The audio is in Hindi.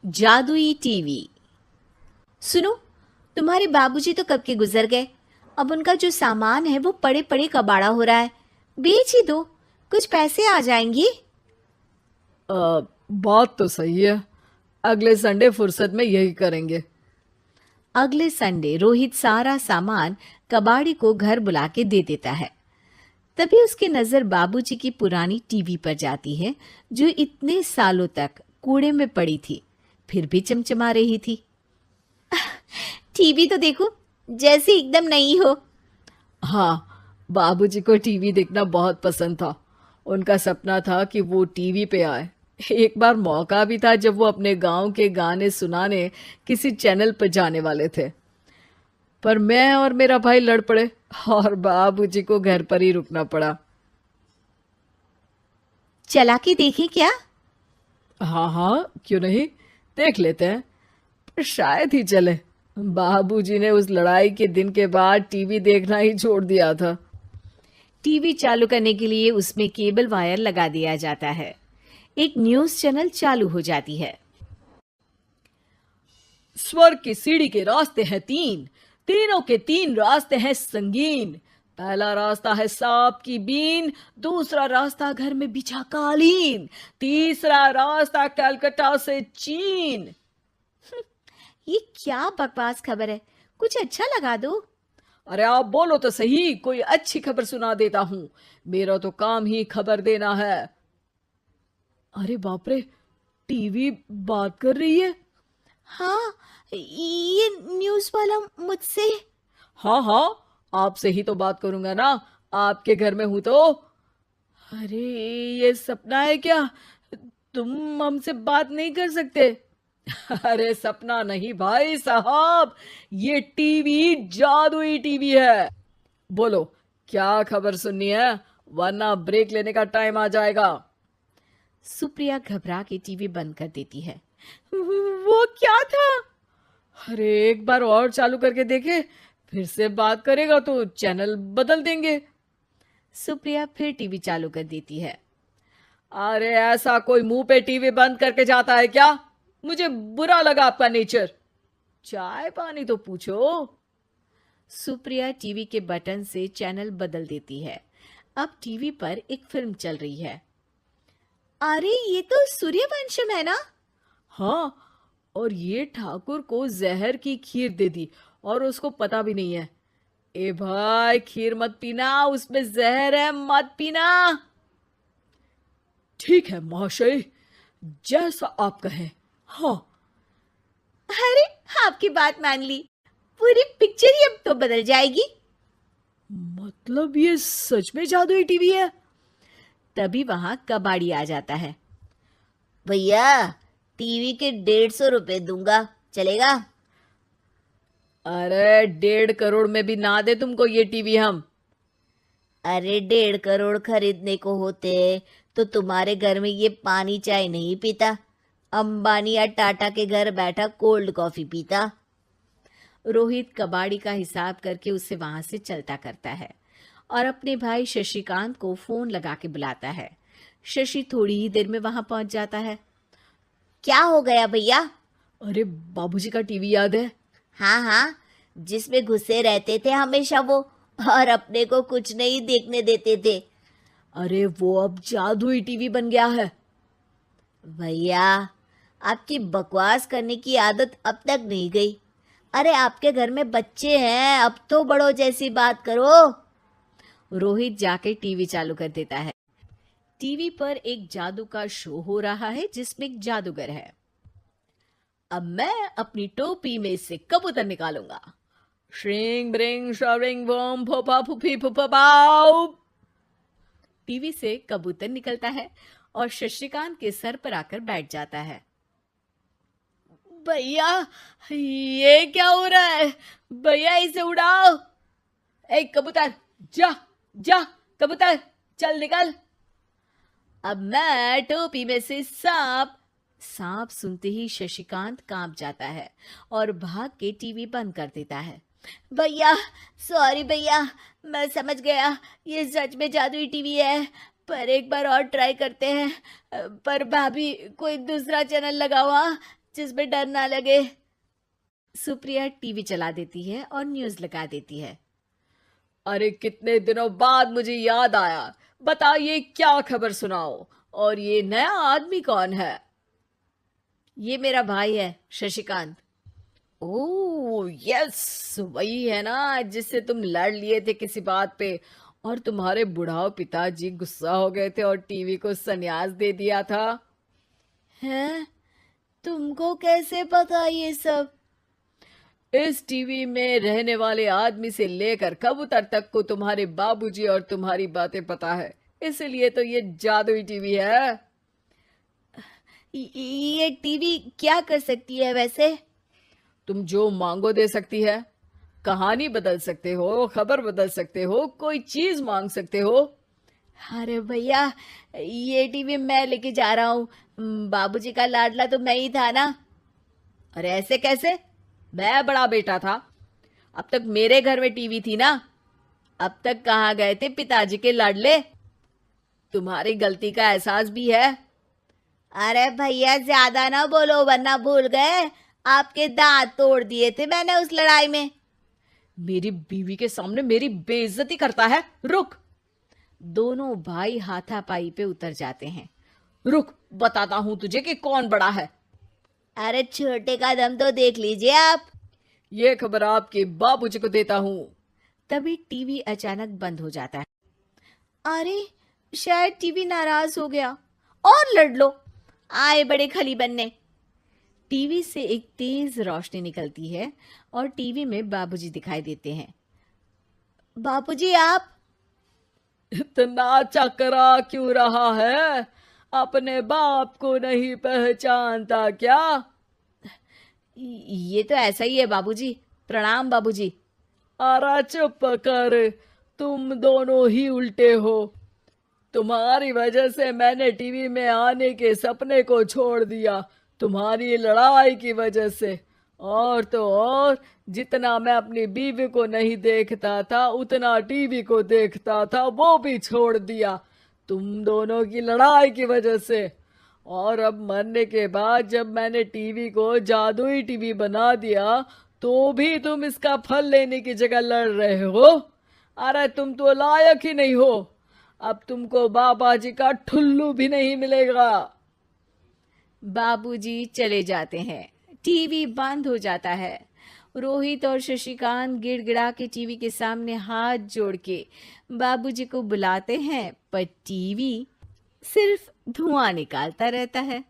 जादुई टीवी। सुनो, तुम्हारे बाबूजी तो कब के गुजर गए। अब उनका जो सामान है वो पड़े पड़े कबाड़ा हो रहा है। बेच ही दो, कुछ पैसे आ जाएंगी। बात तो सही है। अगले संडे फुर्सत में यही करेंगे। अगले संडे रोहित सारा सामान कबाड़ी को घर बुला के दे देता है। तभी उसकी नजर बाबूजी की पुरानी टीवी पर जाती है, जो इतने सालों तक कूड़े में पड़ी थी, फिर भी चमचमा रही थी। टीवी तो देखो, जैसे एकदम नई हो। हाँ, बाबूजी को टीवी देखना बहुत पसंद था। उनका सपना था कि वो टीवी पे आए। एक बार मौका भी था जब वो अपने गांव के गाने सुनाने किसी चैनल पर जाने वाले थे, पर मैं और मेरा भाई लड़ पड़े और बाबूजी को घर पर ही रुकना पड़ा। चला के देखें क्या? हाँ हाँ, क्यों नहीं, देख लेते हैं। पर शायद ही चले। बाबूजी ने उस लड़ाई के दिन के बाद टीवी देखना ही छोड़ दिया था। टीवी चालू करने के लिए उसमें केबल वायर लगा दिया जाता है। एक न्यूज चैनल चालू हो जाती है। स्वर्ग की सीढ़ी के रास्ते हैं तीन, तीनों के तीन रास्ते हैं संगीन। पहला रास्ता है सांप की बीन, दूसरा रास्ता घर में बिछा कालीन, तीसरा रास्ता कलकत्ता से चीन। ये क्या बकवास खबर है, कुछ अच्छा लगा दो। अरे आप बोलो तो सही, कोई अच्छी खबर सुना देता हूं। मेरा तो काम ही खबर देना है। अरे बाप रे, टीवी बात कर रही है। हाँ, ये न्यूज वाला मुझसे। हाँ हाँ, आपसे ही तो बात करूंगा ना, आपके घर में हूं तो। अरे, ये सपना है क्या? तुम हमसे बात नहीं कर सकते? अरे सपना नहीं भाई साहब, ये टीवी जादुई टीवी है। बोलो, क्या खबर सुननी है, वरना ब्रेक लेने का टाइम आ जाएगा। सुप्रिया घबरा के टीवी बंद कर देती है। वो क्या था? अरे एक बार और चालू करके देखे, फिर से बात करेगा तो चैनल बदल देंगे। सुप्रिया फिर टीवी चालू कर देती है। अरे ऐसा कोई मुंह पे टीवी बंद करके जाता है क्या? मुझे बुरा लगा आपका नेचर। चाय पानी तो पूछो। सुप्रिया टीवी के बटन से चैनल बदल देती है। अब टीवी पर एक फिल्म चल रही है। अरे ये तो सूर्यवंशम है ना? हाँ, और ये ठाकुर को जहर की खीर दे दी और उसको पता भी नहीं है। ए भाई, खीर मत पीना, उसमें जहर है, मत पीना। ठीक है महाशय, जैसा आप कहें। हाँ। अरे, आपकी बात मान ली, पूरी पिक्चर ही अब तो बदल जाएगी। मतलब ये सच में जादुई टीवी है? तभी वहां कबाड़ी आ जाता है। भैया, टीवी के 150 रुपए दूंगा, चलेगा? अरे 1.5 करोड़ में भी ना दे तुमको ये टीवी हम। अरे 1.5 करोड़ खरीदने को होते तो तुम्हारे घर में ये पानी चाय नहीं पीता, अंबानी या टाटा के घर बैठा कोल्ड कॉफी पीता। रोहित कबाड़ी का हिसाब करके उसे वहां से चलता करता है और अपने भाई शशिकांत को फोन लगा के बुलाता है। शशि थोड़ी ही देर में वहां पहुंच जाता है। क्या हो गया भैया? अरे बाबूजी का टीवी याद है? हाँ हाँ, जिसमें घुसे रहते थे हमेशा वो, और अपने को कुछ नहीं देखने देते थे। अरे वो अब जादुई टीवी बन गया है। भैया, आपकी बकवास करने की आदत अब तक नहीं गई। अरे आपके घर में बच्चे हैं, अब तो बड़ों जैसी बात करो। रोहित जाके टीवी चालू कर देता है। टीवी पर एक जादू का शो हो रहा है जिसमें एक जादूगर है। अब मैं अपनी टोपी में से कबूतर निकालूंगा। श्रिंग ब्रिंग शरिंग बम फोपा फुफी फुफा पाउ। टीवी से कबूतर निकलता है और शशिकांत के सर पर आकर बैठ जाता है। भैया, ये क्या हो रहा है? भैया इसे उड़ाओ। ए कबूतर, जा जा, कबूतर चल निकल। अब मैं टोपी में से सांप। सांप सुनते ही शशिकांत कांप जाता है और भाग के टीवी बंद कर देता है। भैया, सॉरी भैया, मैं समझ गया ये सच में जादुई टीवी है, पर एक बार और ट्राई करते हैं। पर भाभी, कोई दूसरा चैनल लगाओ हाँ, जिसमें डर ना लगे। सुप्रिया टीवी चला देती है और न्यूज लगा देती है। अरे कितने दिनों बाद मुझे याद आया, बताइए क्या खबर सुनाओ। और ये नया आदमी कौन है? ये मेरा भाई है शशिकांत। ओह यस, वही है ना जिससे तुम लड़ लिए थे किसी बात पे, और तुम्हारे बुढ़ाओ पिताजी गुस्सा हो गए थे और टीवी को संन्यास दे दिया था। हैं? तुमको कैसे पता ये सब? इस टीवी में रहने वाले आदमी से लेकर कबूतर तक को तुम्हारे बाबूजी और तुम्हारी बातें पता है, इसीलिए तो ये जादुई टीवी है। ये टीवी क्या कर सकती है वैसे? तुम जो मांगो दे सकती है। कहानी बदल सकते हो, खबर बदल सकते हो, कोई चीज मांग सकते हो। अरे भैया, ये टीवी मैं लेके जा रहा हूँ। बाबूजी का लाडला तो मैं ही था ना। अरे ऐसे कैसे? मैं बड़ा बेटा था। अब तक मेरे घर में टीवी थी ना। अब तक कहाँ गए थे पिताजी के लाडले? तुम्हारी गलती का एहसास भी है। अरे भैया, ज्यादा ना बोलो वरना भूल गए आपके दांत तोड़ दिए थे मैंने उस लड़ाई में। मेरी बीवी के सामने मेरी बेइज्जती करता है। रुक। दोनों भाई हाथापाई पे उतर जाते हैं। रुक, बताता हूं तुझे कि कौन बड़ा है। अरे छोटे का दम तो देख लीजिए आप। ये खबर आपके बाबूजी को देता हूं। तभी टीवी अचानक बंद हो जाता है। अरे शायद टीवी नाराज हो गया। और लड़ लो, आए बड़े खली बनने। टीवी से एक तेज रोशनी निकलती है और टीवी में बाबूजी दिखाई देते हैं। बाबूजी आप? इतना चकरा क्यों रहा है? अपने बाप को नहीं पहचानता क्या? ये तो ऐसा ही है बाबूजी। प्रणाम बाबूजी। अरे चुप कर, तुम दोनों ही उल्टे हो। तुम्हारी वजह से मैंने टीवी में आने के सपने को छोड़ दिया, तुम्हारी लड़ाई की वजह से। और तो और, जितना मैं अपनी बीवी को नहीं देखता था उतना टीवी को देखता था, वो भी छोड़ दिया तुम दोनों की लड़ाई की वजह से। और अब मरने के बाद जब मैंने टीवी को जादुई टीवी बना दिया तो भी तुम इसका फल लेने की जगह लड़ रहे हो। अरे तुम तो लायक ही नहीं हो। अब तुमको बाबा जी का ठुल्लू भी नहीं मिलेगा। बाबूजी चले जाते हैं। टीवी बंद हो जाता है। रोहित और शशिकांत गिड़गिड़ा के टीवी के सामने हाथ जोड़ के बाबूजी को बुलाते हैं, पर टीवी सिर्फ धुआं निकालता रहता है।